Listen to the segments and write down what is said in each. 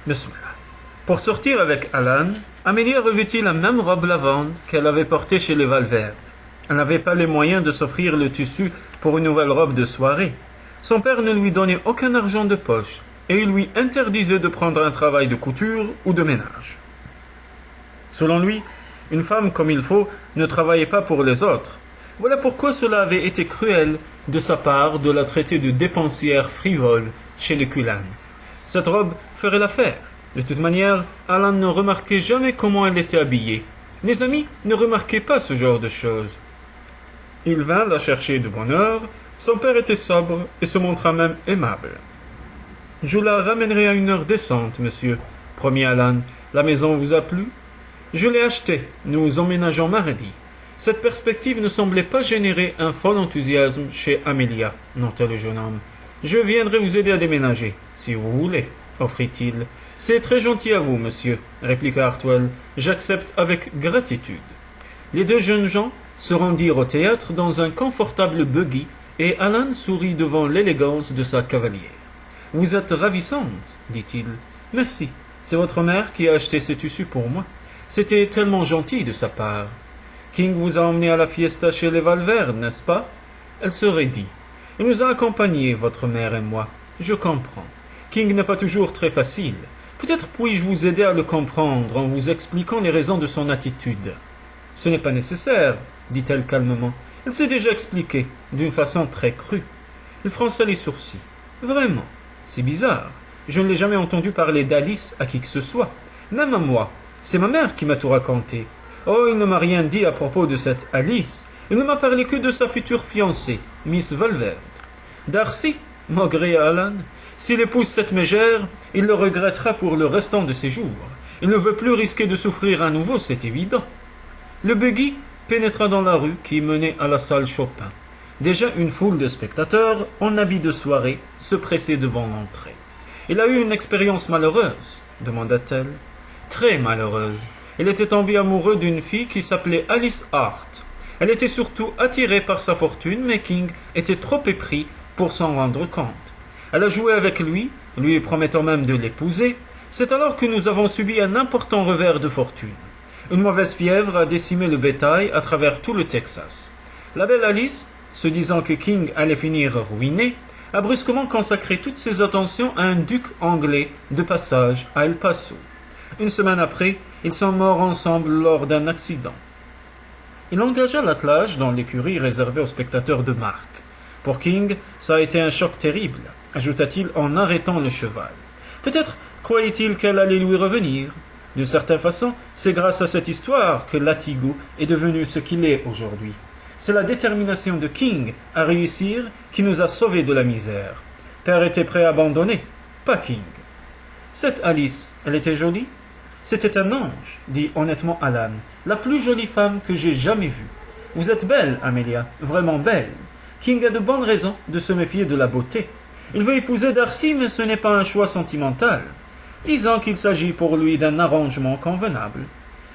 Bismillah. Pour sortir avec Alan, Amélie revêtit la même robe lavande qu'elle avait portée chez les Valverde. Elle n'avait pas les moyens de s'offrir le tissu pour une nouvelle robe de soirée. Son père ne lui donnait aucun argent de poche et il lui interdisait de prendre un travail de couture ou de ménage. Selon lui, une femme comme il faut ne travaillait pas pour les autres. Voilà pourquoi cela avait été cruel de sa part de la traiter de dépensière frivole chez les Cullen. Cette robe ferait l'affaire. De toute manière, Alan ne remarquait jamais comment elle était habillée. Les amis ne remarquaient pas ce genre de choses. Il vint la chercher de bonne heure. Son père était sobre et se montra même aimable. « Je la ramènerai à une heure décente, monsieur, » promit Alan. « La maison vous a plu ?»« Je l'ai achetée. Nous emménageons mardi. » Cette perspective ne semblait pas générer un fol enthousiasme chez Amelia, nota le jeune homme. « Je viendrai vous aider à déménager, si vous voulez, » offrit-il. « C'est très gentil à vous, monsieur, » répliqua Hartwell. « J'accepte avec gratitude. » Les deux jeunes gens se rendirent au théâtre dans un confortable buggy et Alan sourit devant l'élégance de sa cavalière. « Vous êtes ravissante, dit-il. « Merci, c'est votre mère qui a acheté ce tissu pour moi. C'était tellement gentil de sa part. King vous a emmené à la fiesta chez les Valverde, n'est-ce pas ?» Elle se raidit. « Il nous a accompagnés, votre mère et moi. Je comprends. King n'est pas toujours très facile. Peut-être puis-je vous aider à le comprendre en vous expliquant les raisons de son attitude. »« Ce n'est pas nécessaire, dit-elle calmement. Elle s'est déjà expliquée, d'une façon très crue. » Il fronça les sourcils. « Vraiment, c'est bizarre. Je ne l'ai jamais entendu parler d'Alice à qui que ce soit. Même à moi. C'est ma mère qui m'a tout raconté. Oh, il ne m'a rien dit à propos de cette Alice. Il ne m'a parlé que de sa future fiancée, Miss Valverde. Darcy, maugréa Alan. S'il épouse cette mégère, il le regrettera pour le restant de ses jours. Il ne veut plus risquer de souffrir à nouveau, c'est évident. » Le buggy pénétra dans la rue qui menait à la salle Chopin. Déjà une foule de spectateurs, en habit de soirée, se pressait devant l'entrée. « Il a eu une expérience malheureuse ?» demanda-t-elle. « Très malheureuse. Il était tombé amoureux d'une fille qui s'appelait Alice Hart. Elle était surtout attirée par sa fortune, mais King était trop épris pour s'en rendre compte. Elle a joué avec lui promettant même de l'épouser. C'est alors que nous avons subi un important revers de fortune. Une mauvaise fièvre a décimé le bétail à travers tout le Texas. La belle Alice, se disant que King allait finir ruiné, a brusquement consacré toutes ses attentions à un duc anglais de passage à El Paso. Une semaine après, ils sont morts ensemble lors d'un accident. Il engagea l'attelage dans l'écurie réservée aux spectateurs de marque. Pour King, ça a été un choc terrible, ajouta-t-il en arrêtant le cheval. Peut-être croyait-il qu'elle allait lui revenir. D'une certaine façon, c'est grâce à cette histoire que Latigo est devenu ce qu'il est aujourd'hui. C'est la détermination de King à réussir qui nous a sauvés de la misère. Père était prêt à abandonner, pas King. Cette Alice, elle était jolie ? C'était un ange, dit honnêtement Alan, la plus jolie femme que j'ai jamais vue. Vous êtes belle, Amelia, vraiment belle. King a de bonnes raisons de se méfier de la beauté. Il veut épouser Darcy, mais ce n'est pas un choix sentimental. Disons qu'il s'agit pour lui d'un arrangement convenable.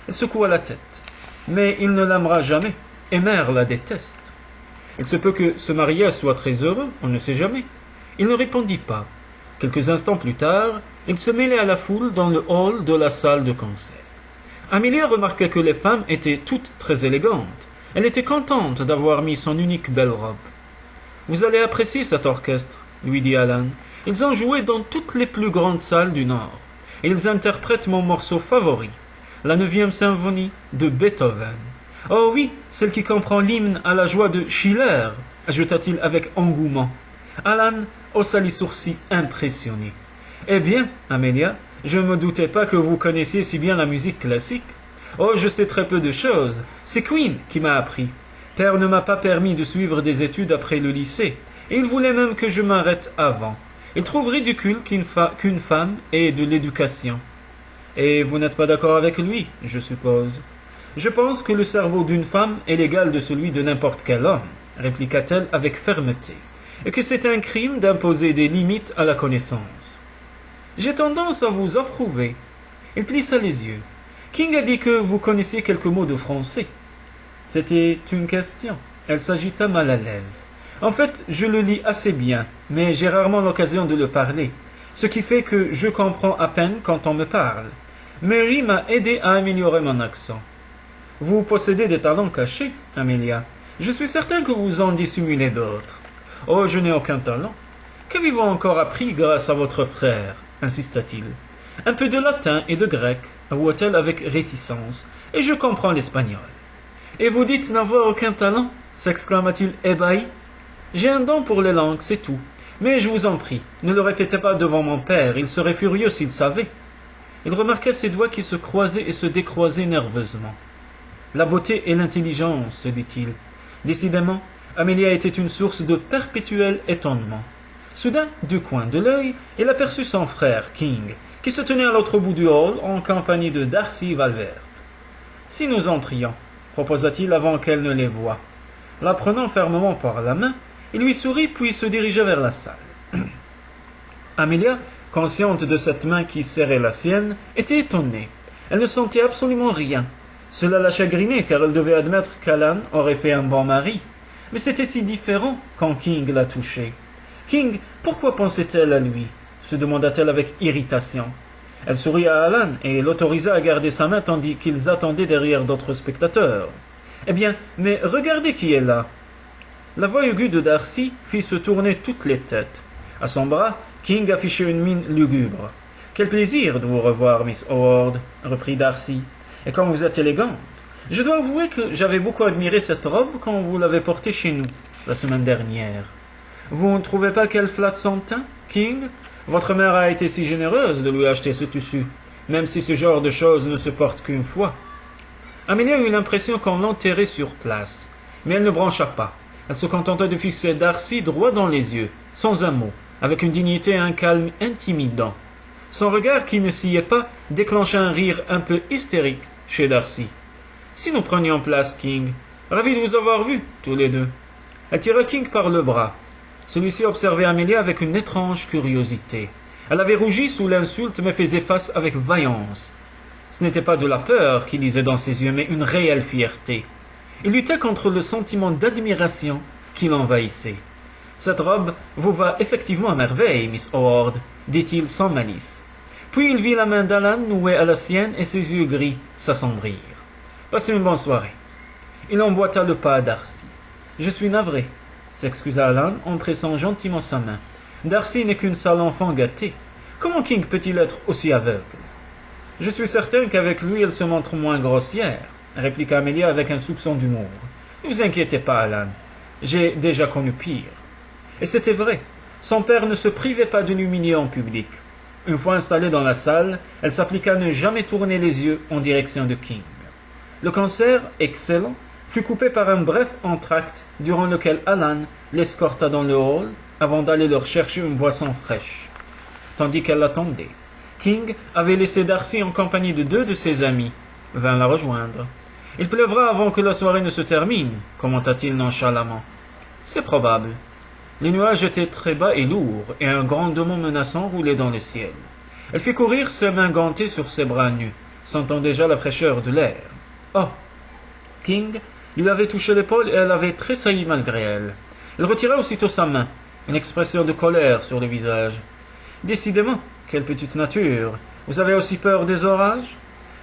Elle secoua la tête. Mais il ne l'aimera jamais, et mère la déteste. Il se peut que ce mariage soit très heureux, on ne sait jamais. Il ne répondit pas. Quelques instants plus tard, il se mêlait à la foule dans le hall de la salle de concert. Amelia remarqua que les femmes étaient toutes très élégantes. Elle était contente d'avoir mis son unique belle robe. « Vous allez apprécier cet orchestre, » lui dit Alan. « Ils ont joué dans toutes les plus grandes salles du Nord. Et ils interprètent mon morceau favori, la 9e symphonie de Beethoven. Oh oui, celle qui comprend l'hymne à la joie de Schiller, ajouta-t-il avec engouement. Alan haussa les sourcils impressionné. « Eh bien, Amelia, je ne me doutais pas que vous connaissiez si bien la musique classique. Oh, je sais très peu de choses. C'est Queen qui m'a appris. Père ne m'a pas permis de suivre des études après le lycée, et il voulait même que je m'arrête avant. Il trouve ridicule qu'une femme ait de l'éducation. Et vous n'êtes pas d'accord avec lui, je suppose. Je pense que le cerveau d'une femme est l'égal de celui de n'importe quel homme, répliqua-t-elle avec fermeté, et que c'est un crime d'imposer des limites à la connaissance. J'ai tendance à vous approuver. Il plissa les yeux. King a dit que vous connaissiez quelques mots de français. C'était une question. Elle s'agita mal à l'aise. En fait, je le lis assez bien, mais j'ai rarement l'occasion de le parler. ce qui fait que je comprends à peine quand on me parle. Mary m'a aidé à améliorer mon accent. Vous possédez des talents cachés, Amelia. Je suis certain que vous en dissimulez d'autres. Oh, je n'ai aucun talent. Qu'avez-vous encore appris grâce à votre frère insista-t-il. Un peu de latin et de grec, avoua-t-elle avec réticence, et je comprends l'espagnol. Et vous dites n'avoir aucun talent s'exclama-t-il ébahi. J'ai un don pour les langues, c'est tout. Mais je vous en prie, ne le répétez pas devant mon père, il serait furieux s'il savait. Il remarqua ses doigts qui se croisaient et se décroisaient nerveusement. La beauté et l'intelligence, se dit-il. Décidément, Amelia était une source de perpétuel étonnement. Soudain, du coin de l'œil, il aperçut son frère, King, qui se tenait à l'autre bout du hall en compagnie de Darcy Valverde. « Si nous entrions, proposa-t-il avant qu'elle ne les voie. La prenant fermement par la main, il lui sourit puis se dirigea vers la salle. Amelia, consciente de cette main qui serrait la sienne, était étonnée. Elle ne sentait absolument rien. Cela la chagrinait car elle devait admettre qu'Alan aurait fait un bon mari. Mais c'était si différent quand King la touchait. King, pourquoi pensait-elle à lui se demanda-t-elle avec irritation. Elle sourit à Alan et l'autorisa à garder sa main tandis qu'ils attendaient derrière d'autres spectateurs. « Eh bien, mais regardez qui est là !» La voix aiguë de Darcy fit se tourner toutes les têtes. À son bras, King affichait une mine lugubre. « Quel plaisir de vous revoir, Miss Howard, » reprit Darcy. « Et comme vous êtes élégante. Je dois avouer que j'avais beaucoup admiré cette robe quand vous l'avez portée chez nous, la semaine dernière. Vous ne trouvez pas qu'elle flatte son teint, King? Votre mère a été si généreuse de lui acheter ce tissu, même si ce genre de choses ne se porte qu'une fois. » Amelia eut l'impression qu'on l'enterrait sur place, mais elle ne broncha pas. Elle se contenta de fixer Darcy droit dans les yeux, sans un mot, avec une dignité et un calme intimidant. Son regard, qui ne sciait pas, déclencha un rire un peu hystérique chez Darcy. « Si nous prenions place, King, ravi de vous avoir vus, tous les deux. » Elle tira King par le bras. Celui-ci observait Amelia avec une étrange curiosité. Elle avait rougi sous l'insulte, mais faisait face avec vaillance. Ce n'était pas de la peur qui lisait dans ses yeux, mais une réelle fierté. Il luttait contre le sentiment d'admiration qui l'envahissait. « Cette robe vous va effectivement à merveille, Miss Howard, » dit-il sans malice. Puis il vit la main d'Alan nouée à la sienne et ses yeux gris s'assombrir. « Passez une bonne soirée. » Il emboîta le pas à Darcy. « Je suis navré, » s'excusa Alan en pressant gentiment sa main. « Darcy n'est qu'une sale enfant gâtée. Comment King peut-il être aussi aveugle ?»« Je suis certain qu'avec lui elle se montre moins grossière, » répliqua Amelia avec un soupçon d'humour. « Ne vous inquiétez pas, Alan. J'ai déjà connu pire. » Et c'était vrai. Son père ne se privait pas de l'humilier en public. Une fois installée dans la salle, elle s'appliqua à ne jamais tourner les yeux en direction de King. Le concert, excellent, fut coupé par un bref entracte durant lequel Alan l'escorta dans le hall avant d'aller leur chercher une boisson fraîche. Tandis qu'elle l'attendait, King avait laissé Darcy en compagnie de deux de ses amis, vint la rejoindre. « Il pleuvra avant que la soirée ne se termine, » commenta-t-il nonchalamment. « C'est probable. » Les nuages étaient très bas et lourds, et un grondement menaçant roulait dans le ciel. Elle fit courir ses mains gantées sur ses bras nus, sentant déjà la fraîcheur de l'air. « Oh !» King lui avait touché l'épaule et elle avait tressailli malgré elle. Elle retira aussitôt sa main, une expression de colère sur le visage. « Décidément, quelle petite nature! Vous avez aussi peur des orages ?»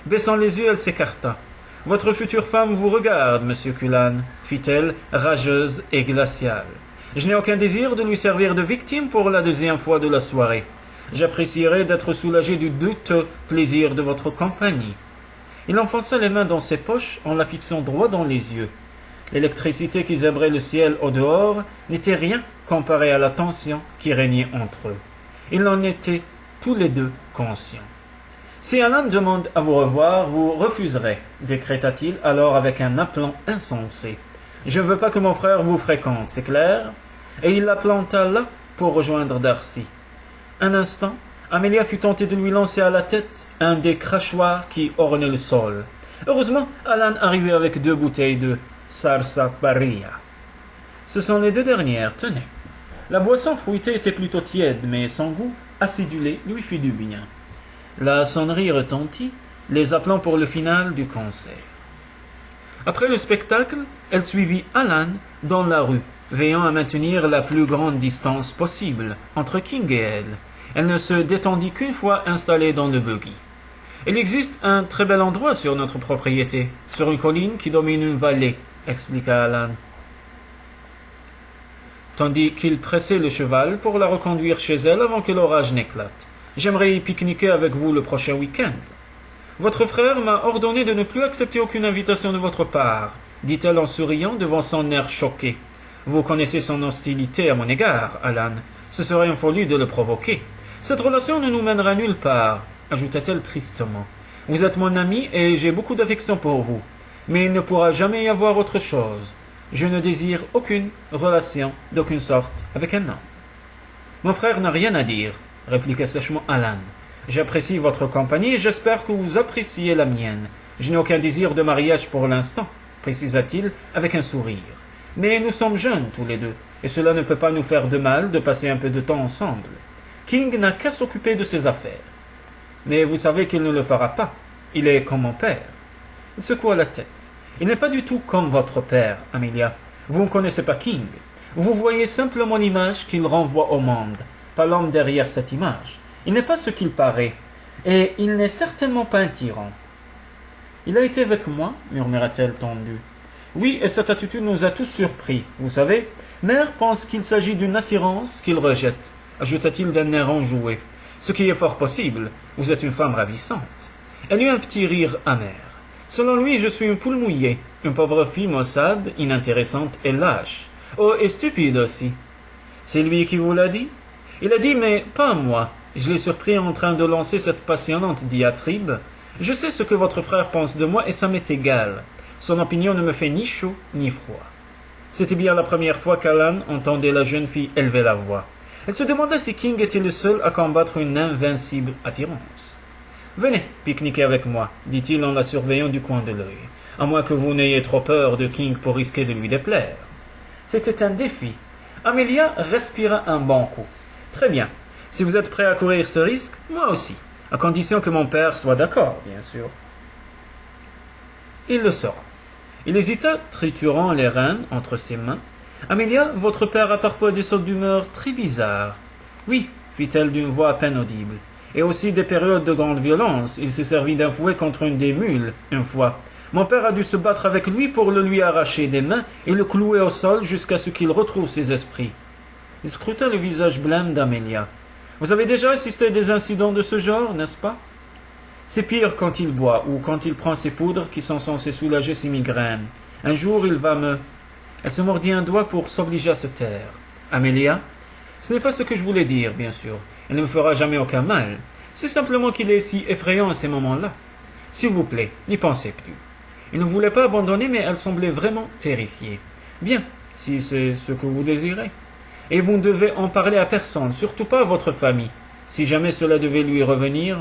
Baissant les yeux, elle s'écarta. « Votre future femme vous regarde, monsieur Cullen, » fit-elle, rageuse et glaciale. « Je n'ai aucun désir de lui servir de victime pour la deuxième fois de la soirée. J'apprécierais d'être soulagé du douteux plaisir de votre compagnie. » Il enfonça les mains dans ses poches en la fixant droit dans les yeux. L'électricité qui zébrait le ciel au dehors n'était rien comparée à la tension qui régnait entre eux. Ils en étaient tous les deux conscients. « Si Alan demande à vous revoir, vous refuserez, » décréta-t-il alors avec un aplomb insensé. « Je ne veux pas que mon frère vous fréquente, c'est clair ?» Et il la planta là pour rejoindre Darcy. Un instant, Amelia fut tentée de lui lancer à la tête un des crachoirs qui ornaient le sol. Heureusement, Alan arrivait avec 2 bouteilles de sarsaparilla. Ce sont les 2 dernières, tenez. La boisson fruitée était plutôt tiède, mais son goût acidulé lui fit du bien. La sonnerie retentit, les appelant pour le final du concert. Après le spectacle, elle suivit Alan dans la rue, veillant à maintenir la plus grande distance possible entre King et elle, Elle ne se détendit qu'une fois installée dans le buggy. Il existe un très bel endroit sur notre propriété, sur une colline qui domine une vallée, expliqua Alan, tandis qu'il pressait le cheval pour la reconduire chez elle avant que l'orage n'éclate. J'aimerais y pique-niquer avec vous le prochain week-end. Votre frère m'a ordonné de ne plus accepter aucune invitation de votre part, dit-elle en souriant devant son air choqué. Vous connaissez son hostilité à mon égard, Alan. Ce serait une folie de le provoquer. Cette relation ne nous mènera nulle part, ajouta-t-elle tristement. Vous êtes mon ami et j'ai beaucoup d'affection pour vous. Mais il ne pourra jamais y avoir autre chose. Je ne désire aucune relation d'aucune sorte avec un homme. Mon frère n'a rien à dire, répliqua sèchement Alan. J'apprécie votre compagnie et j'espère que vous appréciez la mienne. Je n'ai aucun désir de mariage pour l'instant, précisa-t-il avec un sourire. Mais nous sommes jeunes tous les deux, et cela ne peut pas nous faire de mal de passer un peu de temps ensemble. King n'a qu'à s'occuper de ses affaires. Mais vous savez qu'il ne le fera pas. Il est comme mon père. Il secoua la tête. Il n'est pas du tout comme votre père, Amelia. Vous ne connaissez pas King. Vous voyez simplement l'image qu'il renvoie au monde, pas l'homme derrière cette image. Il n'est pas ce qu'il paraît, et il n'est certainement pas un tyran. Il a été avec moi, murmura-t-elle tendue. Oui, et cette attitude nous a tous surpris. Vous savez, Mère pense qu'il s'agit d'une attirance qu'il rejette, ajouta-t-il d'un air enjoué. Ce qui est fort possible. Vous êtes une femme ravissante. Elle eut un petit rire amer. Selon lui, je suis une poule mouillée, une pauvre fille maussade, inintéressante et lâche. Oh, et stupide aussi. C'est lui qui vous l'a dit? Il a dit, mais pas moi. Je l'ai surpris en train de lancer cette passionnante diatribe. Je sais ce que votre frère pense de moi et ça m'est égal. Son opinion ne me fait ni chaud ni froid. C'était bien la première fois qu'Alan entendait la jeune fille élever la voix. Elle se demanda si King était le seul à combattre une invincible attirance. « Venez, pique-niquer avec moi, dit-il en la surveillant du coin de l'œil, à moins que vous n'ayez trop peur de King pour risquer de lui déplaire. » C'était un défi. Amelia respira un bon coup. « Très bien. Si vous êtes prêt à courir ce risque, moi aussi, à condition que mon père soit d'accord, bien sûr. » Il le sera. Il hésita, triturant les rênes entre ses mains. « Amelia, votre père a parfois des sautes d'humeur très bizarres. »« Oui, fit-elle d'une voix à peine audible. Et aussi des périodes de grande violence. Il s'est servi d'un fouet contre une des mules, une fois. Mon père a dû se battre avec lui pour le lui arracher des mains et le clouer au sol jusqu'à ce qu'il retrouve ses esprits. » Il scruta le visage blême d'Amelia. « Vous avez déjà assisté à des incidents de ce genre, n'est-ce pas? C'est pire quand il boit ou quand il prend ses poudres qui sont censées soulager ses migraines. Un jour, il va me... » Elle se mordit un doigt pour s'obliger à se taire. « Amelia, ce n'est pas ce que je voulais dire, bien sûr. Il ne me fera jamais aucun mal. C'est simplement qu'il est si effrayant à ces moments-là. S'il vous plaît, n'y pensez plus. » Il ne voulait pas abandonner, mais elle semblait vraiment terrifiée. « Bien, si c'est ce que vous désirez. Et vous ne devez en parler à personne, surtout pas à votre famille. Si jamais cela devait lui revenir... »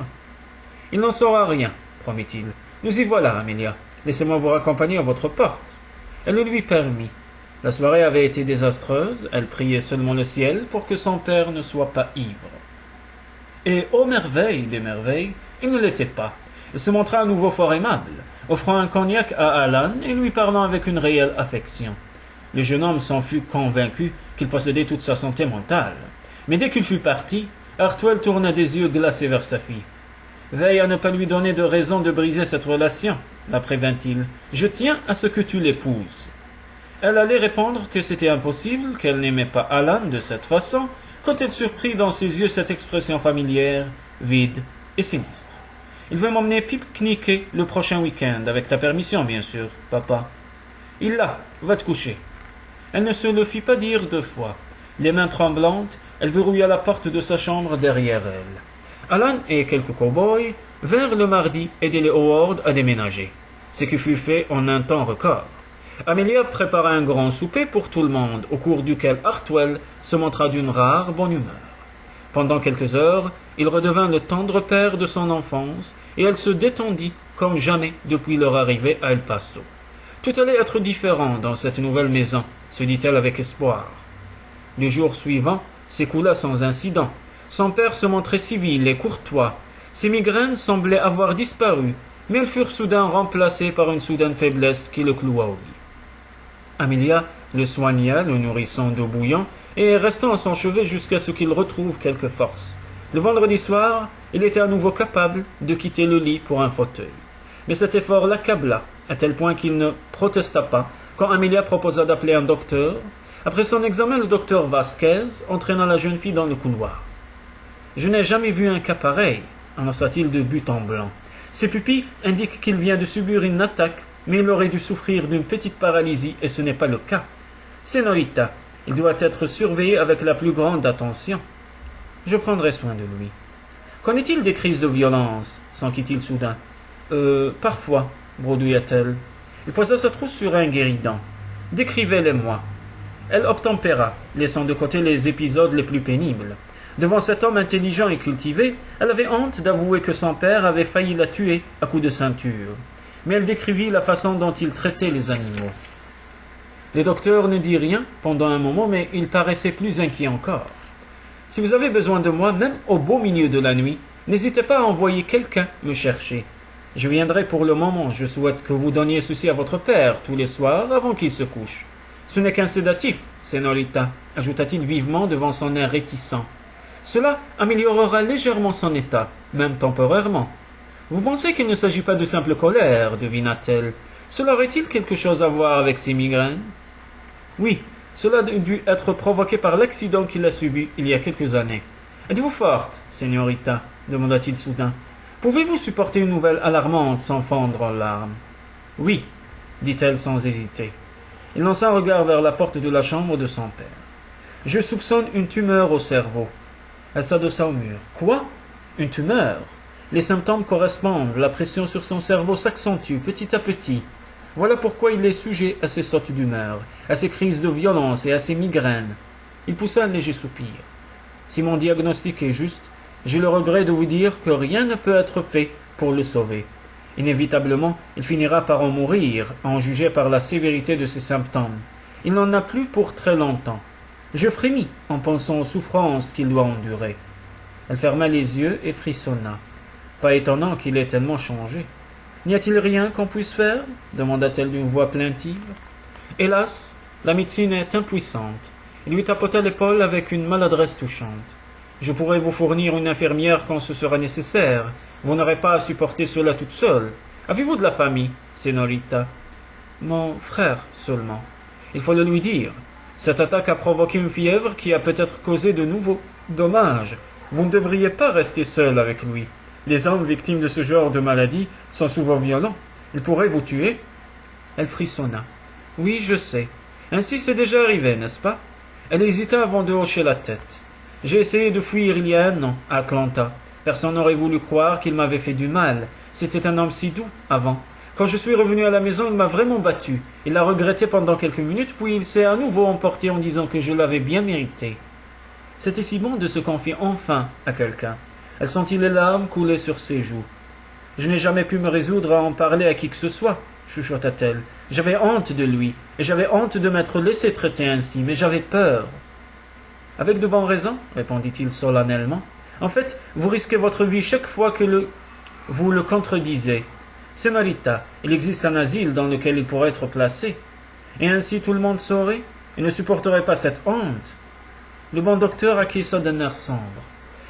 « Il n'en saura rien, promit-il. Nous y voilà, Amelia. Laissez-moi vous raccompagner à votre porte. » Elle le lui permit. La soirée avait été désastreuse, elle priait seulement le ciel pour que son père ne soit pas ivre. Et, ô merveille des merveilles, il ne l'était pas. Il se montra à nouveau fort aimable, offrant un cognac à Alan et lui parlant avec une réelle affection. Le jeune homme s'en fut convaincu qu'il possédait toute sa santé mentale. Mais dès qu'il fut parti, Hartwell tourna des yeux glacés vers sa fille. « Veille à ne pas lui donner de raison de briser cette relation, » la prévint-il. « Je tiens à ce que tu l'épouses. » Elle allait répondre que c'était impossible, qu'elle n'aimait pas Alan de cette façon, quand elle surprit dans ses yeux cette expression familière, vide et sinistre. « Il veut m'emmener pique-niquer le prochain week-end, avec ta permission, bien sûr, papa. »« Il l'a, va te coucher. » Elle ne se le fit pas dire deux fois. Les mains tremblantes, elle verrouilla la porte de sa chambre derrière elle. Alan et quelques cow-boys vinrent le mardi aider les Howard à déménager, ce qui fut fait en un temps record. Amelia prépara un grand souper pour tout le monde, au cours duquel Hartwell se montra d'une rare bonne humeur. Pendant quelques heures, il redevint le tendre père de son enfance, et elle se détendit comme jamais depuis leur arrivée à El Paso. Tout allait être différent dans cette nouvelle maison, se dit-elle avec espoir. Le jour suivant s'écoula sans incident. Son père se montrait civil et courtois. Ses migraines semblaient avoir disparu, mais elles furent soudain remplacées par une soudaine faiblesse qui le cloua au lit. Amelia le soigna, le nourrissant d'eau bouillante, et restant à son chevet jusqu'à ce qu'il retrouve quelque force. Le vendredi soir, il était à nouveau capable de quitter le lit pour un fauteuil. Mais cet effort l'accabla, à tel point qu'il ne protesta pas quand Amelia proposa d'appeler un docteur. Après son examen, le docteur Vasquez entraîna la jeune fille dans le couloir. « Je n'ai jamais vu un cas pareil, annonça-t-il de but en blanc. Ses pupilles indiquent qu'il vient de subir une attaque, mais il aurait dû souffrir d'une petite paralysie et ce n'est pas le cas. Señorita, il doit être surveillé avec la plus grande attention. Je prendrai soin de lui. Qu'en est-il des crises de violence s'enquit-il soudain. Parfois, bredouilla-t-elle. Il posa sa trousse sur un guéridon. Décrivez-les-moi. Elle obtempéra, laissant de côté les épisodes les plus pénibles. Devant cet homme intelligent et cultivé, elle avait honte d'avouer que son père avait failli la tuer à coups de ceinture. Mais elle décrivit la façon dont il traitait les animaux. Le docteur ne dit rien pendant un moment, mais il paraissait plus inquiet encore. « Si vous avez besoin de moi, même au beau milieu de la nuit, n'hésitez pas à envoyer quelqu'un me chercher. Je viendrai pour le moment. Je souhaite que vous donniez ceci à votre père tous les soirs avant qu'il se couche. Ce n'est qu'un sédatif, Señorita, ajouta-t-il vivement devant son air réticent. Cela améliorera légèrement son état, même temporairement. Vous pensez qu'il ne s'agit pas de simple colère, devina-t-elle. Cela aurait-il quelque chose à voir avec ses migraines? Oui, cela a dû être provoqué par l'accident qu'il a subi il y a quelques années. Êtes-vous forte, Señorita? Demanda-t-il soudain. Pouvez-vous supporter une nouvelle alarmante sans fondre en larmes? Oui, dit-elle sans hésiter. Il lança un regard vers la porte de la chambre de son père. Je soupçonne une tumeur au cerveau. Elle s'adossa au mur. Quoi? Une tumeur? Les symptômes correspondent. La pression sur son cerveau s'accentue petit à petit. Voilà pourquoi il est sujet à ces sautes d'humeur, à ces crises de violence et à ces migraines. Il poussa un léger soupir. Si mon diagnostic est juste, j'ai le regret de vous dire que rien ne peut être fait pour le sauver. Inévitablement, il finira par en mourir, en juger par la sévérité de ses symptômes. Il n'en a plus pour très longtemps. Je frémis en pensant aux souffrances qu'il doit endurer. Elle ferma les yeux et frissonna. Pas étonnant qu'il ait tellement changé. N'y a-t-il rien qu'on puisse faire demanda-t-elle d'une voix plaintive. Hélas, la médecine est impuissante. Il lui tapota l'épaule avec une maladresse touchante. Je pourrai vous fournir une infirmière quand ce sera nécessaire. Vous n'aurez pas à supporter cela toute seule. Avez-vous de la famille, Señorita? Mon frère seulement. Il faut le lui dire. Cette attaque a provoqué une fièvre qui a peut-être causé de nouveaux dommages. Vous ne devriez pas rester seul avec lui. Les hommes victimes de ce genre de maladie sont souvent violents. Ils pourraient vous tuer. Elle frissonna. Oui, je sais. Ainsi c'est déjà arrivé, n'est-ce pas? Elle hésita avant de hocher la tête. J'ai essayé de fuir il y a 1 an, à Atlanta. Personne n'aurait voulu croire qu'il m'avait fait du mal. C'était un homme si doux, avant. Quand je suis revenu à la maison, il m'a vraiment battu. Il l'a regretté pendant quelques minutes, puis il s'est à nouveau emporté en disant que je l'avais bien mérité. C'était si bon de se confier enfin à quelqu'un. Elle sentit les larmes couler sur ses joues. Je n'ai jamais pu me résoudre à en parler à qui que ce soit, chuchota-t-elle. J'avais honte de lui, et j'avais honte de m'être laissé traiter ainsi, mais j'avais peur. Avec de bonnes raisons, répondit-il solennellement. En fait, vous risquez votre vie chaque fois que vous le contredisez. Señorita, il existe un asile dans lequel il pourrait être placé. Et ainsi tout le monde saurait. Il ne supporterait pas cette honte. Le bon docteur acquiesça d'un air sombre.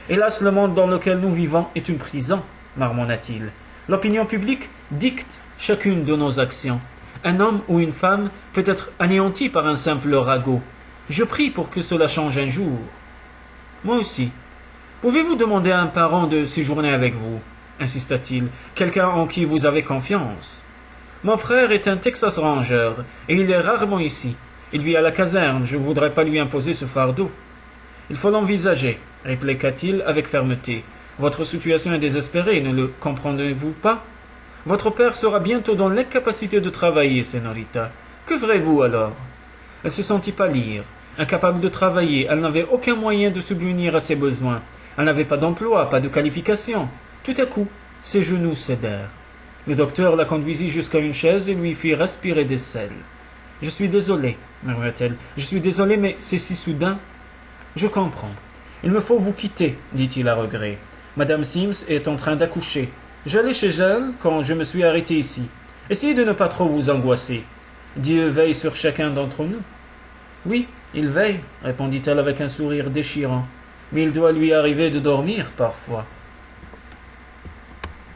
Hélas, le monde dans lequel nous vivons est une prison, marmonna-t-il. L'opinion publique dicte chacune de nos actions. Un homme ou une femme peut être anéanti par un simple ragot. Je prie pour que cela change un jour. Moi aussi. Pouvez-vous demander à un parent de séjourner avec vous, insista-t-il, quelqu'un en qui vous avez confiance? Mon frère est un Texas Ranger, et il est rarement ici. Il vit à la caserne, je ne voudrais pas lui imposer ce fardeau. Il faut l'envisager, répliqua-t-il avec fermeté. Votre situation est désespérée, ne le comprenez-vous pas? Votre père sera bientôt dans l'incapacité de travailler, Señorita. Que ferez-vous alors? Elle se sentit pâlir. Incapable de travailler, elle n'avait aucun moyen de subvenir à ses besoins. Elle n'avait pas d'emploi, pas de qualification. Tout à coup, ses genoux cédèrent. Le docteur la conduisit jusqu'à une chaise et lui fit respirer des sels. « Je suis désolé, murmura-t-elle. « Je suis désolé, mais c'est si soudain. »« Je comprends. Il me faut vous quitter, dit-il à regret. Madame Sims est en train d'accoucher. J'allais chez elle quand je me suis arrêté ici. Essayez de ne pas trop vous angoisser. Dieu veille sur chacun d'entre nous. »« Oui, il veille, répondit-elle avec un sourire déchirant. « mais il doit lui arriver de dormir parfois.